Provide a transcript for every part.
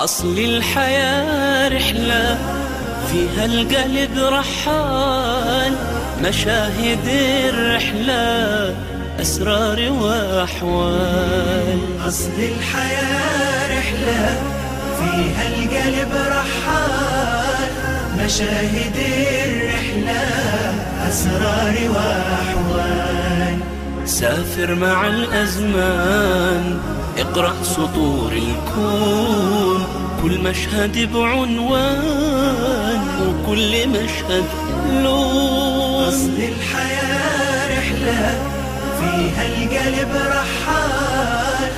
أصل الحياة رحلة فيها القلب رحال، مشاهد الرحلة أسرار وأحوال. أصل الحياة رحلة فيها القلب رحال، مشاهد الرحلة أسرار وأحوال. سافر مع الأزمان، اقرأ سطور الكون، كل مشهد بعنوان وكل مشهد لون. أصل الحياة رحلة فيها القلب رحال،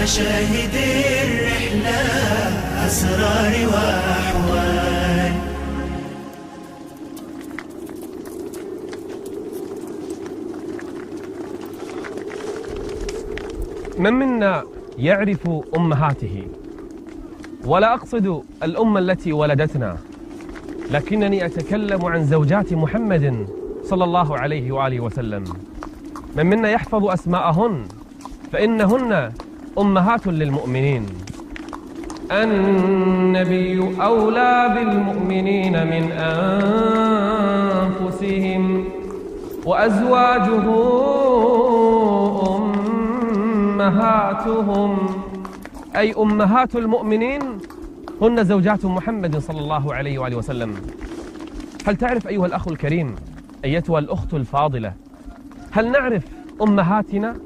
مشاهد الرحلة أسرار وأحوال. من منا يعرف أمهاته؟ ولا أقصد الأم التي ولدتنا، لكنني أتكلم عن زوجات محمد صلى الله عليه وآله وسلم. من منا يحفظ أسماءهن؟ فإنهن أمهات للمؤمنين. النبي أولى بالمؤمنين من أنفسهم وأزواجه أمهاتهم، أي أمهات المؤمنين هن زوجات محمد صلى الله عليه وآله وسلم. هل تعرف أيها الأخ الكريم، أيتها الأخت الفاضلة، هل نعرف أمهاتنا؟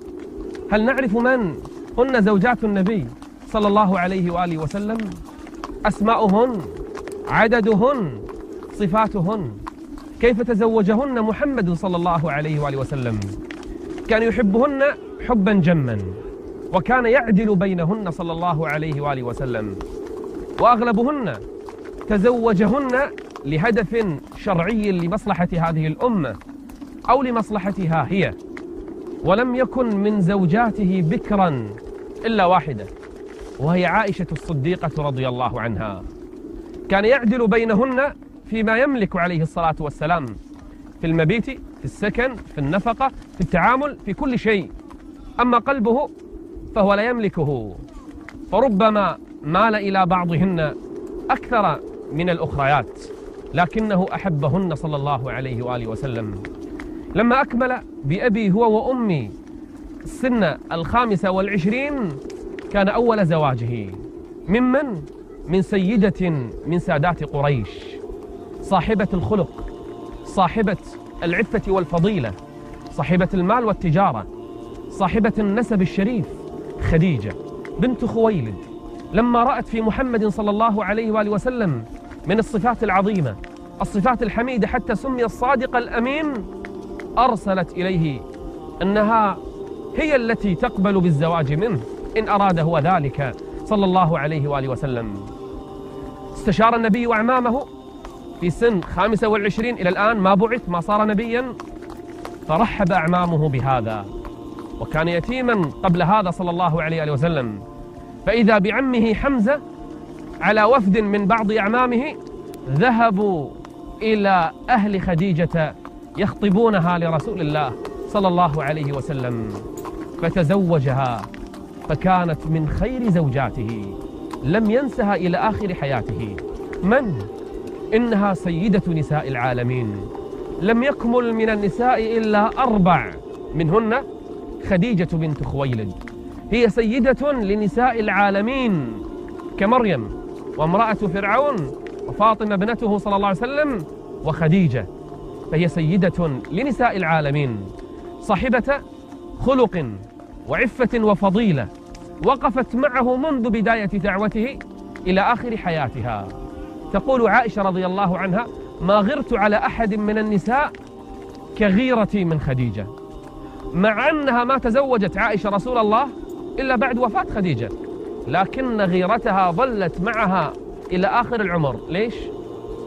هل نعرف من هن زوجات النبي صلى الله عليه وآله وسلم؟ أسماؤهن، عددهن، صفاتهن، كيف تزوجهن محمد صلى الله عليه وآله وسلم؟ كان يحبهن حبا جما، وكان يعدل بينهن صلى الله عليه وآله وسلم، وأغلبهن تزوجهن لهدف شرعي لمصلحة هذه الأمة أو لمصلحتها هي، ولم يكن من زوجاته بكرا إلا واحدة، وهي عائشة الصديقة رضي الله عنها. كان يعدل بينهن فيما يملك عليه الصلاة والسلام، في المبيت، في السكن، في النفقة، في التعامل، في كل شيء. أما قلبه فهو لا يملكه، فربما مال إلى بعضهن أكثر من الأخريات، لكنه أحبهن صلى الله عليه وآله وسلم. لما أكمل بأبي هو وأمي سن 25 كان أول زواجه من سيدة من سادات قريش، صاحبة الخلق، صاحبة العفة والفضيلة، صاحبة المال والتجارة، صاحبة النسب الشريف، خديجة بنت خويلد. لما رأت في محمد صلى الله عليه وآله وسلم من الصفات العظيمة، الصفات الحميدة، حتى سمي الصادق الأمين، أرسلت إليه أنها هي التي تقبل بالزواج منه إن أراد هو ذلك صلى الله عليه وآله وسلم. استشار النبي أعمامه في سن 25 إلى الآن ما بعث، ما صار نبيا، فرحب أعمامه بهذا، وكان يتيما قبل هذا صلى الله عليه وآله وسلم. فإذا بعمه حمزة على وفد من بعض أعمامه ذهبوا إلى أهل خديجة يخطبونها لرسول الله صلى الله عليه وسلم، فتزوجها، فكانت من خير زوجاته، لم ينسها إلى آخر حياته. إنها سيدة نساء العالمين، لم يكمل من النساء إلا 4، منهن خديجة بنت خويلد، هي سيدة لنساء العالمين كمريم وامرأة فرعون وفاطمة ابنته صلى الله عليه وسلم وخديجة، فهي سيدة لنساء العالمين، صاحبة خلق وعفة وفضيلة، وقفت معه منذ بداية دعوته إلى آخر حياتها. تقول عائشة رضي الله عنها: ما غرت على أحد من النساء كغيرتي من خديجة، مع أنها ما تزوجت عائشة رسول الله إلا بعد وفاة خديجة، لكن غيرتها ظلت معها إلى آخر العمر. ليش؟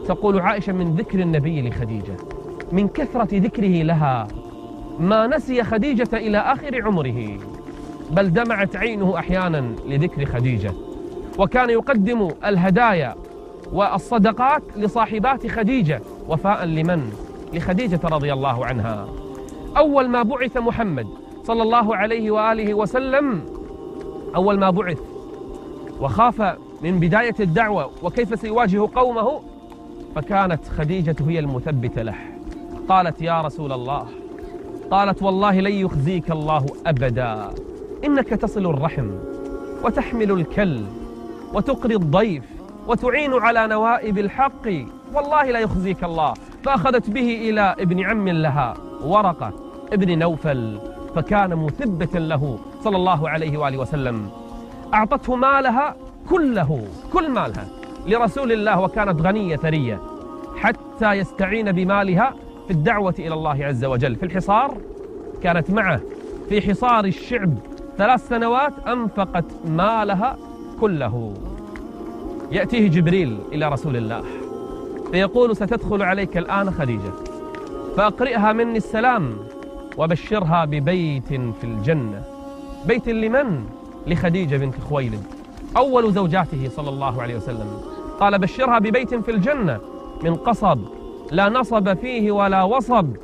تقول عائشة: من ذكر النبي لخديجة، من كثرة ذكره لها ما نسي خديجة إلى آخر عمره، بل دمعت عينه أحيانا لذكر خديجة. وكان يقدم الهدايا والصدقات لصاحبات خديجة وفاء لمن؟ لخديجة رضي الله عنها. أول ما بعث محمد صلى الله عليه وآله وسلم، أول ما بعث وخاف من بداية الدعوة وكيف سيواجه قومه، فكانت خديجة هي المثبتة له. قالت: يا رسول الله، قالت: والله لن يخزيك الله أبدا، إنك تصل الرحم وتحمل الكل وتقري الضيف وتعين على نوائب الحق، والله لا يخزيك الله. فأخذت به إلى ابن عم لها ورقة ابن نوفل، فكان مثبتا له صلى الله عليه وآله وسلم. أعطته مالها كله، كل مالها لرسول الله، وكانت غنية ثرية، حتى يستعين بمالها في الدعوة إلى الله عز وجل. في الحصار كانت معه في حصار الشعب 3 سنوات، أنفقت مالها كله. يأتيه جبريل إلى رسول الله فيقول: ستدخل عليك الآن خديجة، فأقرئها مني السلام وبشرها ببيت في الجنة. بيت لمن؟ لخديجة بنت خويلد، أول زوجاته صلى الله عليه وسلم. قال: بشرها ببيت في الجنة من قصب لا نصب فيه ولا وصب،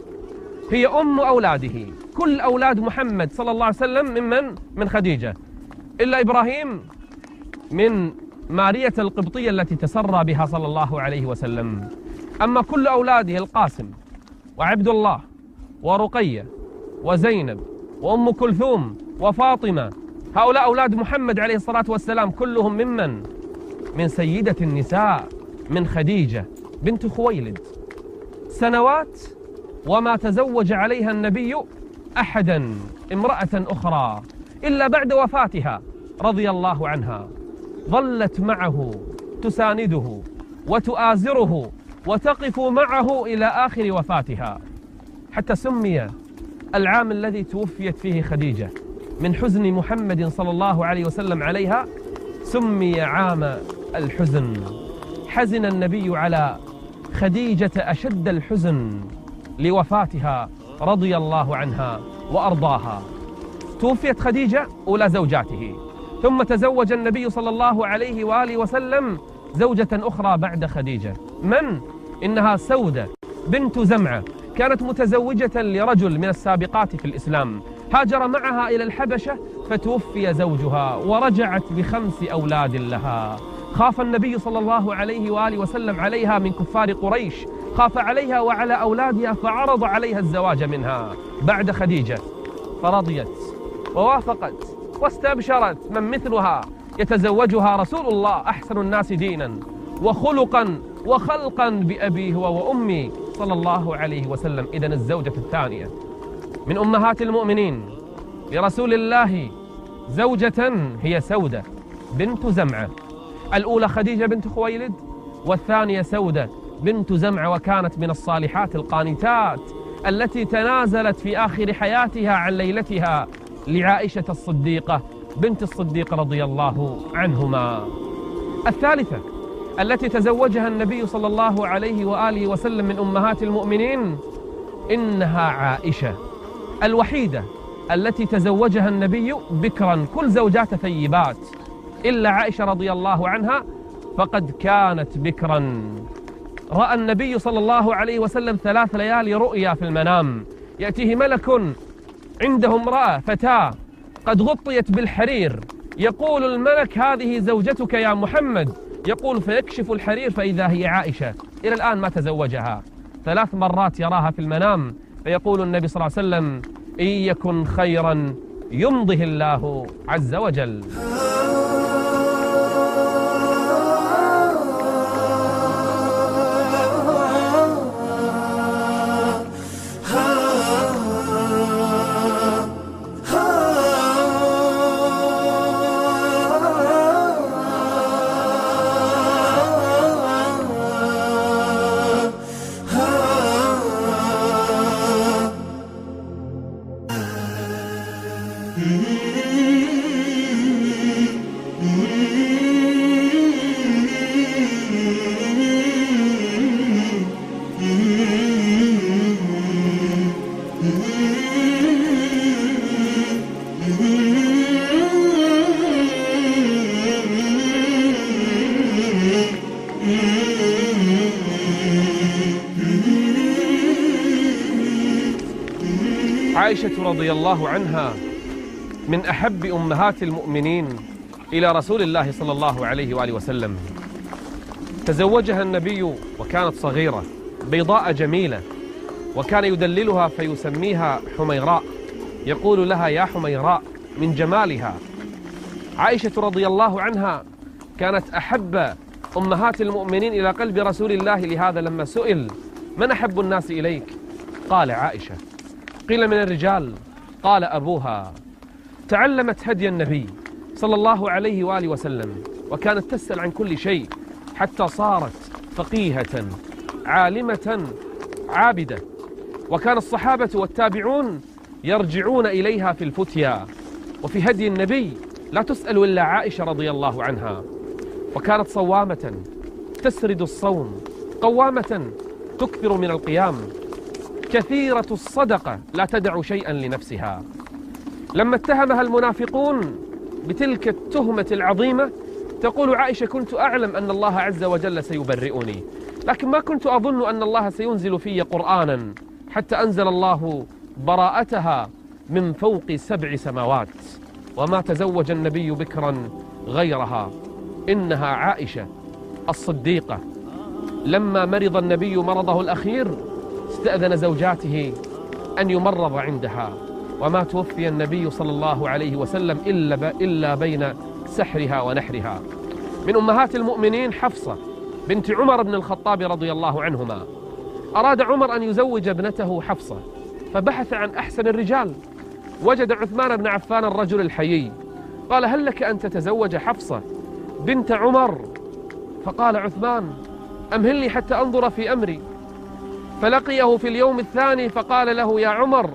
هي أم أولاده، كل أولاد محمد صلى الله عليه وسلم من خديجة، إلا إبراهيم من مارية القبطية التي تسرى بها صلى الله عليه وسلم. أما كل أولاده القاسم وعبد الله ورقية وزينب وأم كلثوم وفاطمة، هؤلاء أولاد محمد عليه الصلاة والسلام، كلهم من سيدة النساء، من خديجة بنت خويلد. سنوات وما تزوج عليها النبي أحدا امرأة أخرى إلا بعد وفاتها رضي الله عنها. ظلت معه تسانده وتؤازره وتقف معه إلى آخر وفاتها، حتى سمي العام الذي توفيت فيه خديجة من حزن محمد صلى الله عليه وسلم عليها، سمي عام الحزن. حزن النبي على خديجة أشد الحزن لوفاتها رضي الله عنها وأرضاها. توفيت خديجة أولى زوجاته، ثم تزوج النبي صلى الله عليه وآله وسلم زوجة أخرى بعد خديجة. من؟ إنها سودة بنت زمعة، كانت متزوجة لرجل من السابقات في الإسلام، هاجر معها إلى الحبشة فتوفي زوجها ورجعت ب5 أولاد لها. خاف النبي صلى الله عليه وآله وسلم عليها من كفار قريش، خاف عليها وعلى أولادها، فعرض عليها الزواج منها بعد خديجة، فرضيت ووافقت واستبشرت من مثلها يتزوجها رسول الله أحسن الناس دينا وخلقا وخلقا بأبيه وأمي صلى الله عليه وسلم. إذن الزوجة الثانية من أمهات المؤمنين لرسول الله زوجة هي سودة بنت زمعة. الأولى خديجة بنت خويلد، والثانية سودة بنت زمعة، وكانت من الصالحات القانتات التي تنازلت في آخر حياتها عن ليلتها لعائشة الصديقة بنت الصديق رضي الله عنهما. الثالثة التي تزوجها النبي صلى الله عليه وآله وسلم من أمهات المؤمنين إنها عائشة، الوحيدة التي تزوجها النبي بكرا، كل زوجات ثيبات إلا عائشة رضي الله عنها فقد كانت بكرا. رأى النبي صلى الله عليه وسلم 3 ليالي رؤيا في المنام، يأتيه ملك عنده امرأة فتاة قد غطيت بالحرير، يقول الملك: هذه زوجتك يا محمد. يقول: فيكشف الحرير فإذا هي عائشة. إلى الآن ما تزوجها، 3 مرات يراها في المنام، فيقول النبي صلى الله عليه وسلم: إن يكن خيرا يمضه الله عز وجل. عائشة رضي الله عنها من أحب أمهات المؤمنين إلى رسول الله صلى الله عليه وآله وسلم. تزوجها النبي وكانت صغيرة بيضاء جميلة، وكان يدللها فيسميها حميراء، يقول لها يا حميراء من جمالها. عائشة رضي الله عنها كانت أحب أمهات المؤمنين إلى قلب رسول الله، لهذا لما سئل من أحب الناس إليك قال عائشة. قيل من الرجال قال أبوها. تعلمت هدي النبي صلى الله عليه وآله وسلم، وكانت تسأل عن كل شيء حتى صارت فقيهة عالمة عابدة، وكان الصحابة والتابعون يرجعون إليها في الفتيا. وفي هدي النبي لا تسأل إلا عائشة رضي الله عنها. وكانت صوامة تسرد الصوم، قوامة تكثر من القيام، كثيرة الصدقة لا تدع شيئا لنفسها. لما اتهمها المنافقون بتلك التهمة العظيمة تقول عائشة كنت أعلم أن الله عز وجل سيبرئني، لكن ما كنت أظن أن الله سينزل في قرآنا حتى أنزل الله براءتها من فوق 7 سماوات. وما تزوج النبي بكرا غيرها، إنها عائشة الصديقة. لما مرض النبي مرضه الأخير استأذن زوجاته أن يمرض عندها، وما توفي النبي صلى الله عليه وسلم إلا بين سحرها ونحرها. من أمهات المؤمنين حفصة بنت عمر بن الخطاب رضي الله عنهما. أراد عمر أن يزوج ابنته حفصة، فبحث عن أحسن الرجال، وجد عثمان بن عفان الرجل الحيي، قال هل لك أن تتزوج حفصة بنت عمر؟ فقال عثمان أمهل لي حتى أنظر في أمري. فلقيه في اليوم الثاني فقال له يا عمر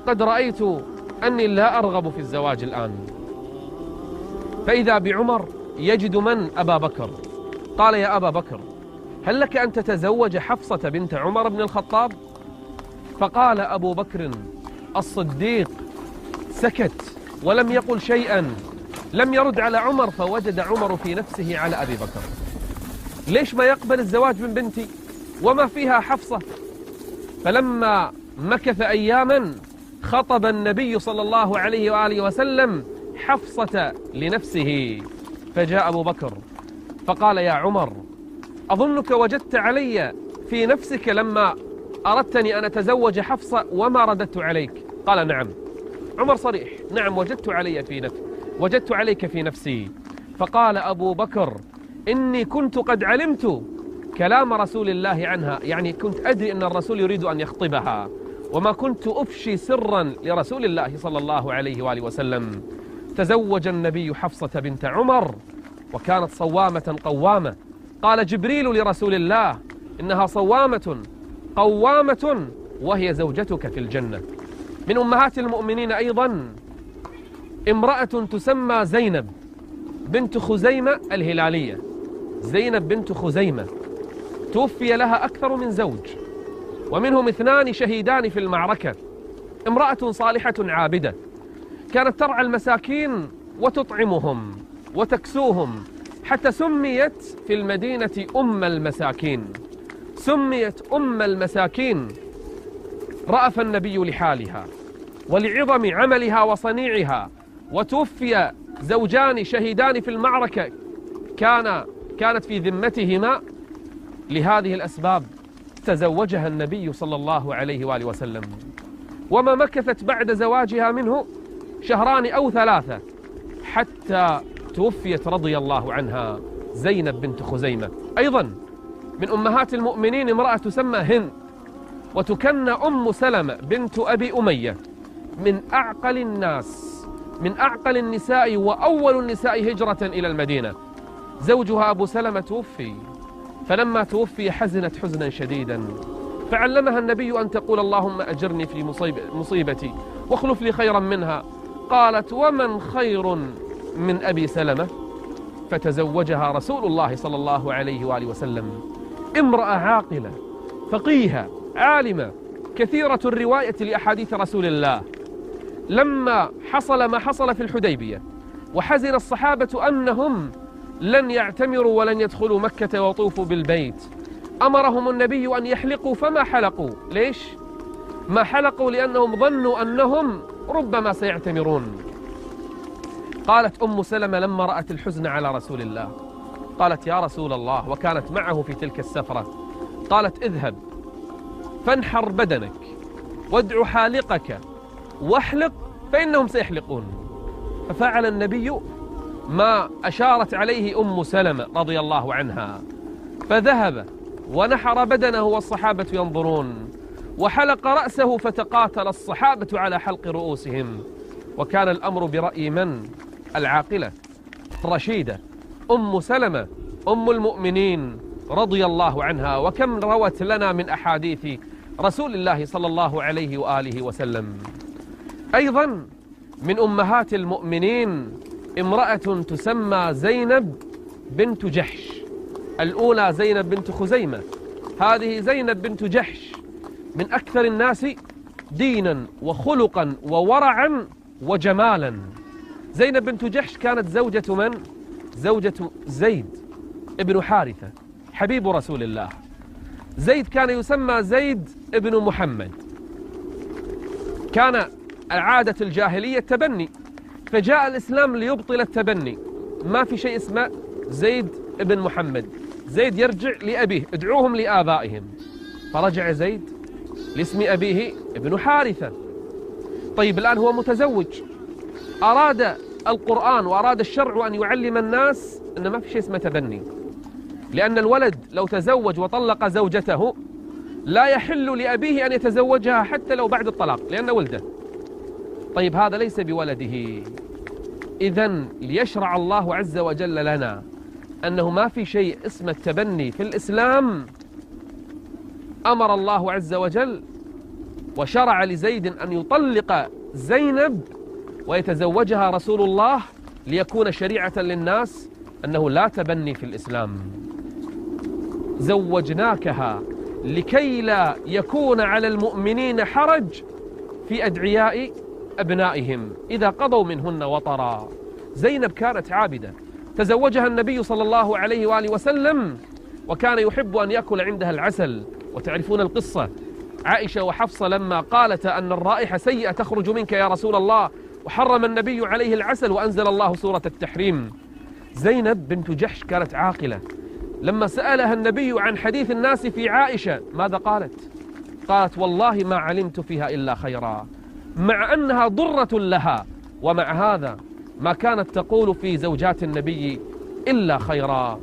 قد رأيت أني لا أرغب في الزواج الآن. فإذا بعمر يجد من؟ أبا بكر. قال يا أبا بكر هل لك أن تتزوج حفصة بنت عمر بن الخطاب؟ فقال أبو بكر الصديق سكت ولم يقل شيئا، لم يرد على عمر. فوجد عمر في نفسه على أبي بكر، ليش ما يقبل الزواج من بنتي وما فيها حفصة؟ فلما مكث أياما خطب النبي صلى الله عليه وآله وسلم حفصة لنفسه. فجاء أبو بكر فقال يا عمر أظنك وجدت علي في نفسك لما أردتني أن أتزوج حفصة وما رددت عليك. قال نعم. عمر صريح، نعم وجدت عليك في نفسي. فقال أبو بكر إني كنت قد علمت كلام رسول الله عنها، يعني كنت أدري أن الرسول يريد أن يخطبها، وما كنت أفشي سرا لرسول الله صلى الله عليه وآله وسلم. تزوج النبي حفصة بنت عمر وكانت صوامة قوامة. قال جبريل لرسول الله إنها صوامة قوامة وهي زوجتك في الجنة. من أمهات المؤمنين أيضا امرأة تسمى زينب بنت خزيمة الهلالية. زينب بنت خزيمة توفي لها أكثر من زوج، ومنهم 2 شهيدان في المعركة. امرأة صالحة عابدة كانت ترعى المساكين وتطعمهم وتكسوهم، حتى سميت في المدينة أم المساكين. سميت أم المساكين رأف النبي لحالها ولعظم عملها وصنيعها، وتوفي زوجان شهيدان في المعركة كانت في ذمتهما. لهذه الأسباب تزوجها النبي صلى الله عليه وآله وسلم، وما مكثت بعد زواجها منه 2 أو 3 حتى توفيت رضي الله عنها زينب بنت خزيمة. أيضا من أمهات المؤمنين امرأة تسمى هند، وتكنى أم سلمة بنت أبي أمية، من أعقل الناس، من أعقل النساء وأول النساء هجرة إلى المدينة. زوجها أبو سلمة توفي، فلما توفي حزنت حزنا شديدا، فعلمها النبي أن تقول اللهم أجرني في مصيبتي واخلف لي خيرا منها. قالت ومن خير من أبي سلمة؟ فتزوجها رسول الله صلى الله عليه وآله وسلم. امرأة عاقلة فقيهة عالمة كثيرة الرواية لأحاديث رسول الله. لما حصل ما حصل في الحديبية وحزن الصحابة أنهم لن يعتمروا ولن يدخلوا مكة ويطوفوا بالبيت، أمرهم النبي أن يحلقوا فما حلقوا. ليش؟ ما حلقوا لأنهم ظنوا أنهم ربما سيعتمرون. قالت أم سلمة لما رأت الحزن على رسول الله، قالت يا رسول الله، وكانت معه في تلك السفرة، قالت اذهب فانحر بدنك وادع حالقك واحلق فإنهم سيحلقون. ففعل النبي ما أشارت عليه أم سلمة رضي الله عنها، فذهب ونحر بدنه والصحابة ينظرون، وحلق رأسه فتقاتل الصحابة على حلق رؤوسهم. وكان الأمر برأي من؟ العاقلة الرشيدة أم سلمة أم المؤمنين رضي الله عنها. وكم روت لنا من أحاديث رسول الله صلى الله عليه وآله وسلم. أيضا من أمهات المؤمنين امرأة تسمى زينب بنت جحش. الأولى زينب بنت خزيمة، هذه زينب بنت جحش من أكثر الناس دينا وخلقا وورعا وجمالا. زينب بنت جحش كانت زوجة من؟ زوجة زيد ابن حارثة حبيب رسول الله. زيد كان يسمى زيد ابن محمد. كان عادة الجاهلية التبني، فجاء الإسلام ليبطل التبني. ما في شيء اسمه زيد ابن محمد، زيد يرجع لأبيه، ادعوهم لآبائهم. فرجع زيد لاسم أبيه ابن حارثة. طيب الآن هو متزوج، أراد القرآن وأراد الشرع أن يعلم الناس أن ما في شيء اسمه تبني، لأن الولد لو تزوج وطلق زوجته لا يحل لأبيه أن يتزوجها حتى لو بعد الطلاق لأنه ولده. طيب هذا ليس بولده. إذن ليشرع الله عز وجل لنا أنه ما في شيء اسمه التبني في الإسلام، أمر الله عز وجل وشرع لزيد أن يطلق زينب ويتزوجها رسول الله ليكون شريعة للناس أنه لا تبني في الإسلام. زوجناكها لكي لا يكون على المؤمنين حرج في أدعياء أبنائهم إذا قضوا منهن وطرا. زينب كانت عابدة، تزوجها النبي صلى الله عليه وآله وسلم وكان يحب أن يأكل عندها العسل. وتعرفون القصة، عائشة وحفصة لما قالتا أن الرائحة سيئة تخرج منك يا رسول الله، وحرم النبي عليه العسل وأنزل الله سورة التحريم. زينب بنت جحش كانت عاقلة، لما سألها النبي عن حديث الناس في عائشة ماذا قالت؟ قالت والله ما علمت فيها إلا خيرا، مع أنها ضرة لها، ومع هذا ما كانت تقول في زوجات النبي إلا خيرا.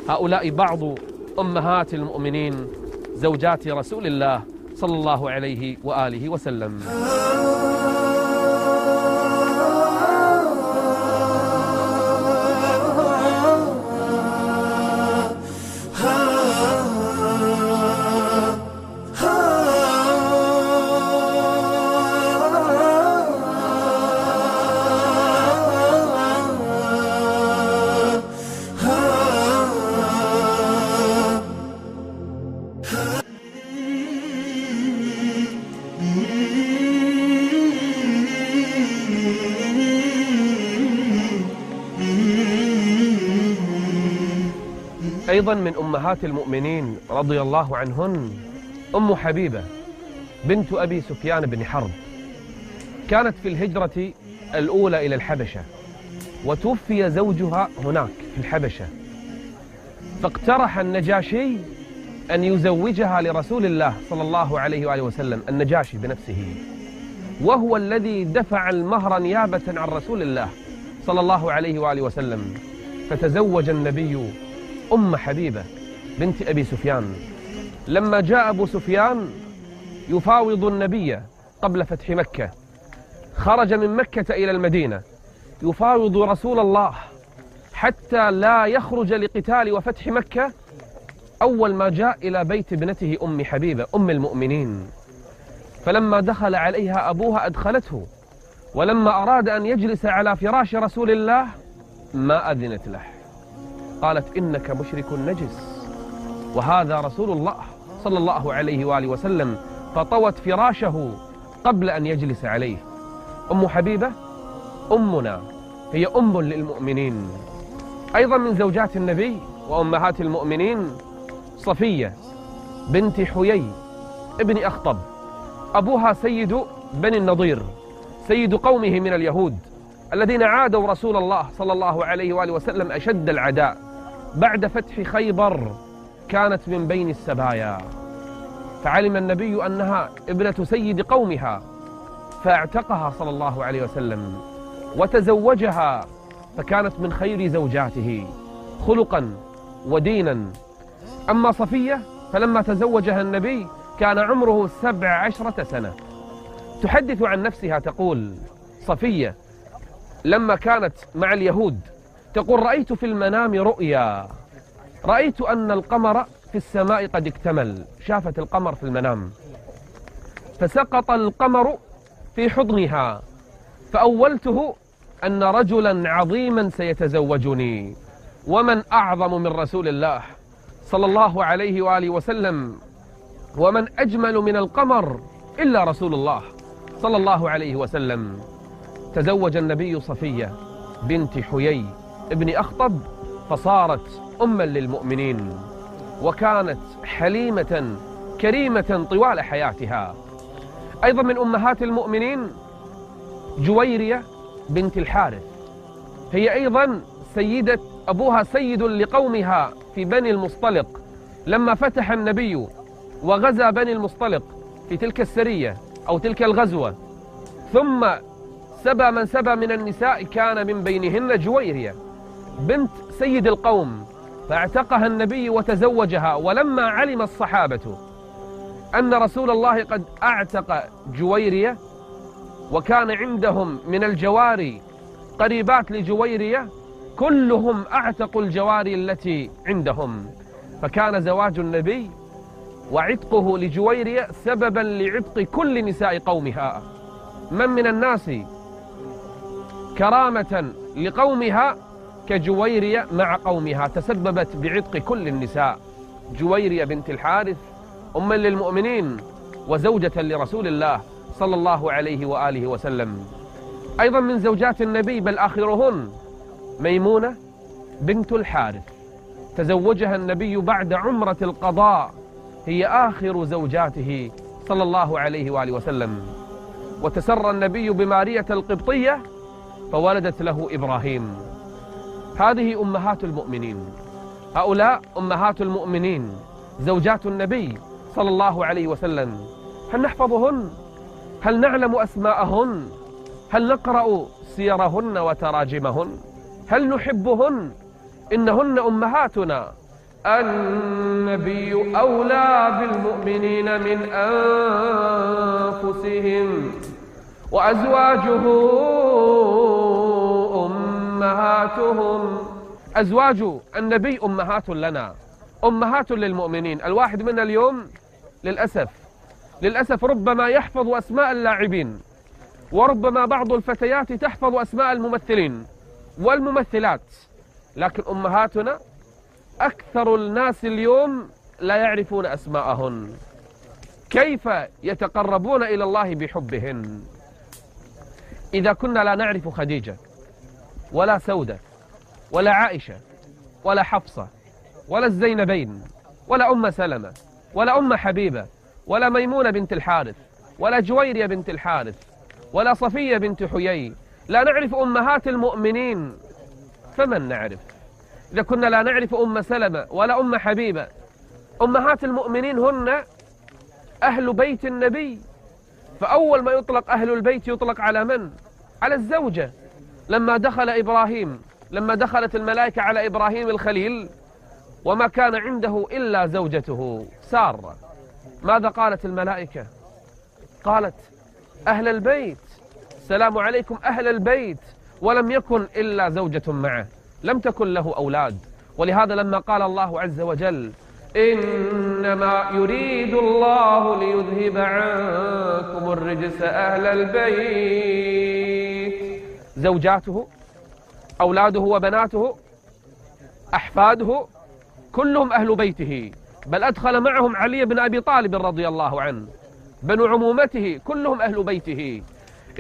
هؤلاء بعض أمهات المؤمنين زوجات رسول الله صلى الله عليه وآله وسلم. أيضا من أمهات المؤمنين رضي الله عنهن أم حبيبة بنت أبي سفيان بن حرب. كانت في الهجرة الأولى إلى الحبشة، وتوفي زوجها هناك في الحبشة، فاقترح النجاشي أن يزوجها لرسول الله صلى الله عليه وآله وسلم، النجاشي بنفسه، وهو الذي دفع المهر نيابة عن رسول الله صلى الله عليه وآله وسلم. فتزوج النبي أم حبيبة بنت أبي سفيان. لما جاء أبو سفيان يفاوض النبي قبل فتح مكة، خرج من مكة إلى المدينة يفاوض رسول الله حتى لا يخرج لقتال وفتح مكة. أول ما جاء إلى بيت ابنته أم حبيبة أم المؤمنين، فلما دخل عليها أبوها أدخلته، ولما أراد أن يجلس على فراش رسول الله ما أذنت له، قالت إنك مشرك نجس وهذا رسول الله صلى الله عليه وآله وسلم، فطوت فراشه قبل أن يجلس عليه. أم حبيبة أمنا، هي أم للمؤمنين. أيضا من زوجات النبي وأمهات المؤمنين صفية بنت حيي ابن أخطب، أبوها سيد بني النضير، سيد قومه من اليهود، الذين عادوا رسول الله صلى الله عليه وآله وسلم أشد العداء بعد فتح خيبر كانت من بين السبايا، فعلم النبي أنها ابنة سيد قومها فاعتقها صلى الله عليه وسلم وتزوجها، فكانت من خير زوجاته خلقا ودينا. أما صفية فلما تزوجها النبي كان عمره 17 سنة. تحدث عن نفسها تقول صفية لما كانت مع اليهود تقول: رأيت في المنام رؤيا، رأيت أن القمر في السماء قد اكتمل. شافت القمر في المنام، فسقط القمر في حضنها، فأولته أن رجلا عظيما سيتزوجني، ومن أعظم من رسول الله صلى الله عليه وآله وسلم، ومن أجمل من القمر إلا رسول الله صلى الله عليه وسلم. تزوج النبي صفية بنت حيي ابن أخطب فصارت أما للمؤمنين، وكانت حليمة كريمة طوال حياتها. أيضا من أمهات المؤمنين جويرية بنت الحارث، هي أيضا سيدة، أبوها سيد لقومها في بني المصطلق. لما فتح النبي وغزا بني المصطلق في تلك السرية أو تلك الغزوة، ثم سبى من سبى من النساء، كان من بينهن جويرية بنت سيد القوم، فاعتقها النبي وتزوجها. ولما علم الصحابة أن رسول الله قد اعتق جويرية، وكان عندهم من الجواري قريبات لجويرية، كلهم اعتقوا الجواري التي عندهم، فكان زواج النبي وعتقه لجويرية سببا لعتق كل نساء قومها. من الناس كرامة لقومها كجويرية مع قومها، تسببت بعتق كل النساء. جويرية بنت الحارث أما للمؤمنين وزوجة لرسول الله صلى الله عليه وآله وسلم. أيضا من زوجات النبي بل آخرهن ميمونة بنت الحارث، تزوجها النبي بعد عمرة القضاء، هي آخر زوجاته صلى الله عليه وآله وسلم. وتسرى النبي بمارية القبطية فولدت له إبراهيم. هذه أمهات المؤمنين، هؤلاء أمهات المؤمنين زوجات النبي صلى الله عليه وسلم. هل نحفظهن؟ هل نعلم أسماءهن؟ هل نقرأ سيرهن وتراجمهن؟ هل نحبهن؟ إنهن أمهاتنا. النبي أولى بالمؤمنين من أنفسهم وأزواجه أمهاتهم. أزواج النبي أمهات لنا، أمهات للمؤمنين. الواحد منا اليوم للأسف ربما يحفظ أسماء اللاعبين، وربما بعض الفتيات تحفظ أسماء الممثلين والممثلات، لكن أمهاتنا أكثر الناس اليوم لا يعرفون أسماءهن. كيف يتقربون إلى الله بحبهن؟ إذا كنا لا نعرف خديجة ولا سودة ولا عائشة ولا حفصة ولا الزينبين ولا أم سلمة ولا أم حبيبة ولا ميمونة بنت الحارث ولا جويرية بنت الحارث ولا صفية بنت حيي، لا نعرف أمهات المؤمنين، فمن نعرف؟ إذا كنا لا نعرف أم سلمة ولا أم حبيبة، أمهات المؤمنين هن أهل بيت النبي. فأول ما يطلق أهل البيت يطلق على من؟ على الزوجة. لما دخلت الملائكة على إبراهيم الخليل وما كان عنده إلا زوجته سارة، ماذا قالت الملائكة؟ قالت: أهل البيت، السلام عليكم أهل البيت. ولم يكن إلا زوجة معه، لم تكن له أولاد. ولهذا لما قال الله عز وجل: إنما يريد الله ليذهب عنكم الرجس أهل البيت، زوجاته، أولاده وبناته، أحفاده، كلهم أهل بيته، بل أدخل معهم علي بن أبي طالب رضي الله عنه، بنو عمومته كلهم أهل بيته.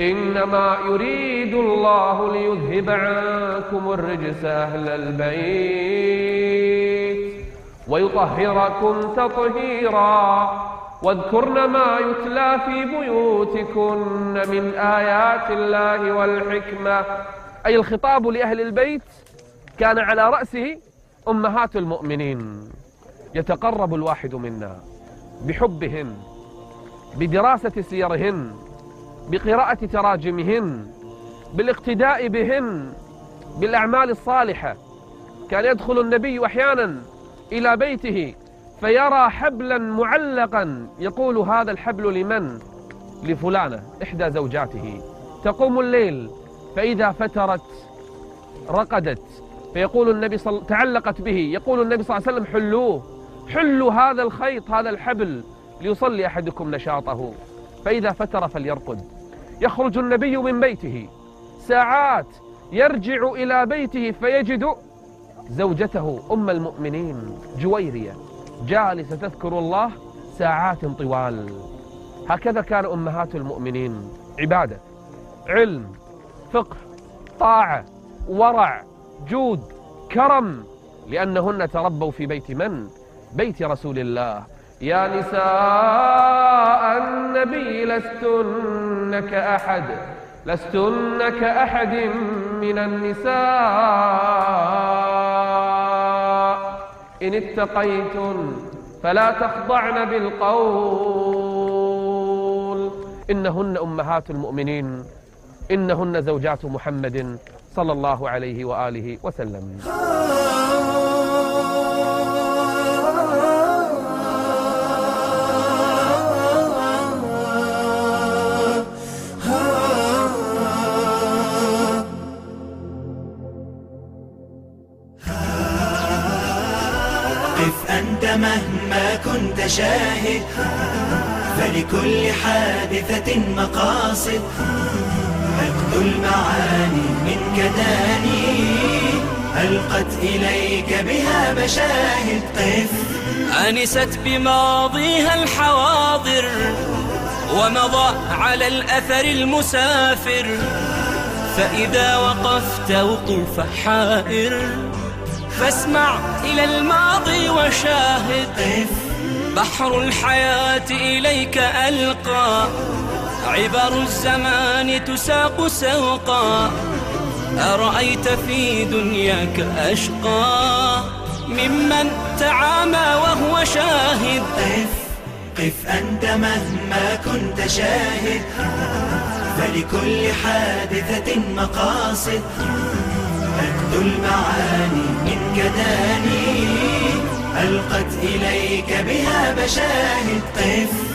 إنما يريد الله ليذهب عنكم الرجس أهل البيت ويطهركم تطهيرا واذكرن ما يتلى في بيوتكن من آيات الله والحكمة أي الخطاب لأهل البيت كان على رأسه أمهات المؤمنين. يتقرب الواحد منا بحبهن، بدراسة سيرهن، بقراءة تراجمهن، بالاقتداء بهن، بالأعمال الصالحة. كان يدخل النبي أحيانا إلى بيته فيرى حبلا معلقا، يقول هذا الحبل لمن؟ لفلانة إحدى زوجاته. تقوم الليل فإذا فترت رقدت، فيقول النبي تعلقت به، يقول النبي صلى الله عليه وسلم حلوا هذا الخيط، هذا الحبل، ليصلي أحدكم نشاطه، فإذا فتر فليرقد. يخرج النبي من بيته ساعات، يرجع إلى بيته فيجد زوجته أم المؤمنين جويرية جالسة تذكر الله ساعات طوال. هكذا كان أمهات المؤمنين، عبادة، علم، فقه، طاعة، ورع، جود، كرم، لأنهن تربوا في بيت من؟ بيت رسول الله. يا نساء النبي لستن كأحد من النساء إن اتقيتن فلا تخضعن بالقول إنهن أمهات المؤمنين، إنهن زوجات محمد صلى الله عليه وآله وسلم. قف أنت مهما كنت شاهد، فلكل حادثة مقاصد، مجد المعاني منك داني، ألقت إليك بها مشاهد. قف أنست بماضيها الحواضر، ومضى على الأثر المسافر، فإذا وقفت وقوف حائر فاسمع إلى الماضي وشاهد. بحر الحياة إليك ألقى، عبر الزمان تساق سوقا، أرأيت في دنياك أشقى ممن تعامى وهو شاهد. قف أنت مهما كنت شاهد، فلكل حادثة مقاصد، مجد المعاني منك داني، ألقت إليك بها مشاهد. قف